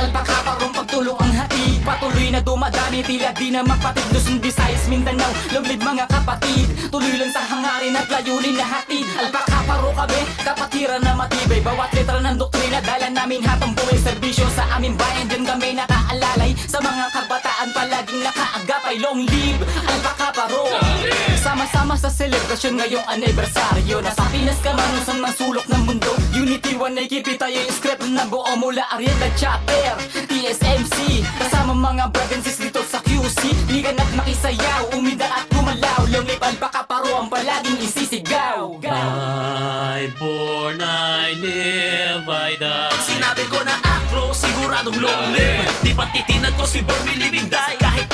Alpaka parong pagtulong ang hati. Patuloy na dumadami, tila di na mapatid. Luzon, Visayas, Mindanao, lumlib mga kapatid. Tuloy lang sa hangarin at layunin na hatid. Alpaka paro kami, kapatiran na matibay. Bawat letra ng doktrina, dala namin hatang buhay. Serbisyo sa aming bayan, dyan kami nakaalalay. Sa mga kabataan palaging nakaagapay. Long live Alpaka paro. Sama-sama sa selebrasyon ngayong anibersaryo. Nasa Pinas ka man, saan mang sulok ng mundo. Unity One ay kipi tayo yung script na buo mula Arrieta Chopper, TSMC. Kasama mga provinces dito sa QC. Ligan at makisayaw, umida at gumalaw. Long live Alpaka paro ang palaging isisigaw. I born, I live, I die. Pag sinabi ko na afro, siguradong long live. Di pa titinag ko si Born Believing Die. Kahit